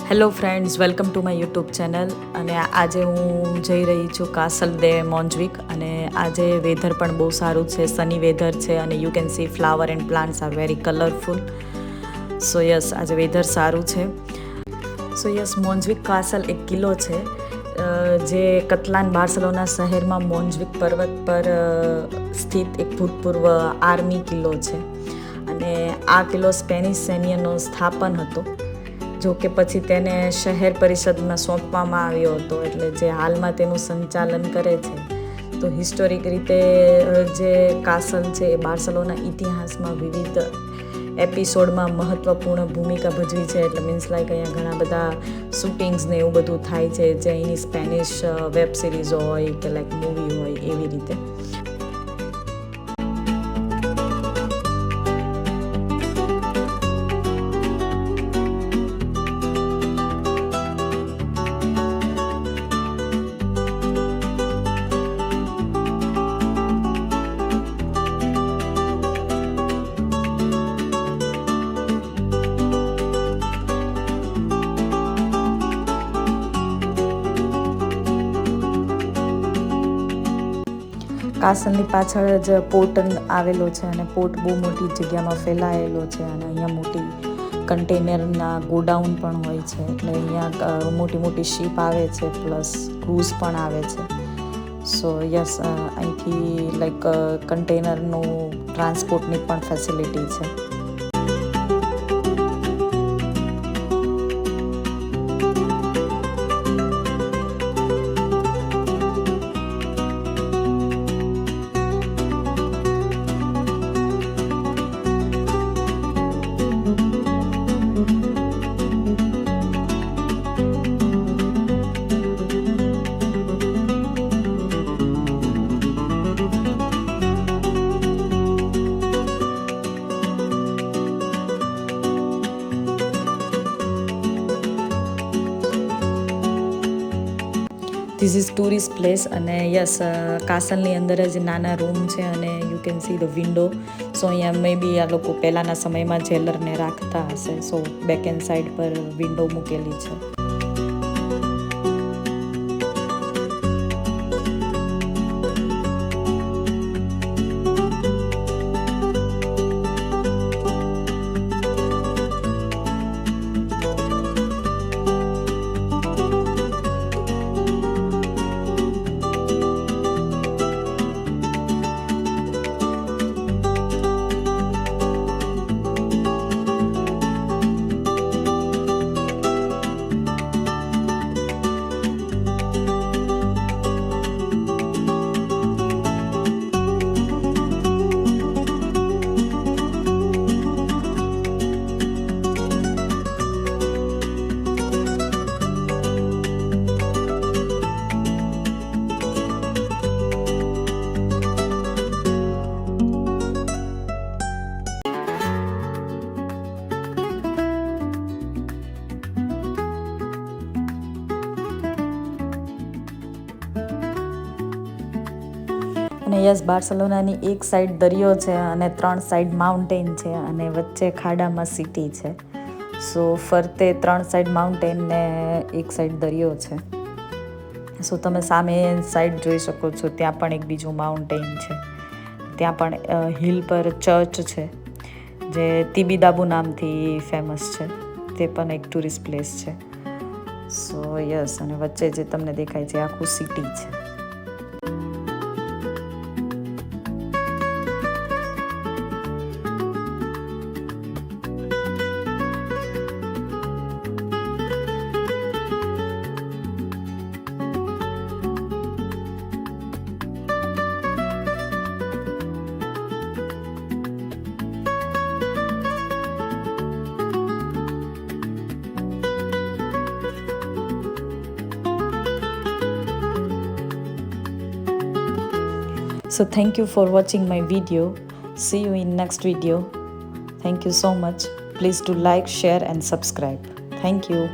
Hello friends, welcome to my YouTube channel. અને આજે હું જઈ રહી છું કાસલ દે મોન્જવિક. અને આજે વેધર પણ બહુ સારું છે, સની વેધર છે અને you can C flower and plants are very colourful. So yes, આજે વેધર સારું છે. સો યસ, મોન્જવિક કાસલ એક કિલ્લો છે જે કતલાન બાર્સેલોના શહેરમાં મોન્જવિક પર્વત પર સ્થિત એક ભૂતપૂર્વ આર્મી કિલ્લો છે. અને આ કિલ્લો સ્પેનિશ સૈન્યનો સ્થાપન હતો, જો કે પછી તેને શહેર પરિષદમાં સોંપવામાં આવ્યો હતો, એટલે જે હાલમાં તેનું સંચાલન કરે છે. તો હિસ્ટોરિક રીતે જે કાસલ છે એ બાર્સેલોના ઇતિહાસમાં વિવિધ એપિસોડમાં મહત્ત્વપૂર્ણ ભૂમિકા ભજવી છે. એટલે મીન્સ લાઈક અહીંયા ઘણા બધા શૂટિંગ્સ ને એવું બધું થાય છે, જે અહીંની સ્પેનિશ વેબ સિરીઝ હોય કે લાઈક મૂવી હોય એવી રીતે. કાસલની પાછળ જ પોર્ટ આવેલો છે અને પોર્ટ બહુ મોટી જગ્યામાં ફેલાયેલો છે. અને અહીંયા મોટી કન્ટેનરના ગોડાઉન પણ હોય છે, એટલે અહીંયા મોટી મોટી શિપ આવે છે, પ્લસ ક્રૂઝ પણ આવે છે. સો યસ, અહીંથી લાઈક કન્ટેનરનું ટ્રાન્સપોર્ટની પણ ફેસિલિટી છે. This is tourist place. અને યસ, કાસલની અંદર જ નાના રૂમ છે અને you can see the window. So અહીંયા મે બી આ લોકો પહેલાંના સમયમાં જેલરને રાખતા હશે. સો બેક એન્ડ સાઈડ પર વિન્ડો મૂકેલી છે. અને યસ, બાર્સેલોનાની એક સાઈડ દરિયો છે અને 3 સાઈડ માઉન્ટેન છે અને વચ્ચે ખાડામાં સિટી છે. સો ફરતે 3 સાઈડ માઉન્ટેન ને એક સાઈડ દરિયો છે. સો તમે સામે સાઈડ જોઈ શકો છો, ત્યાં પણ એક બીજું માઉન્ટેન છે. ત્યાં પણ હિલ પર ચર્ચ છે જે તિબીદાબુ નામથી ફેમસ છે. તે પણ એક ટુરિસ્ટ પ્લેસ છે. સો યસ, અને વચ્ચે જે તમને દેખાય છે આખું સિટી છે. So thank you for watching my video. See you in next video. Thank you so much. Please do like, share and subscribe. Thank you.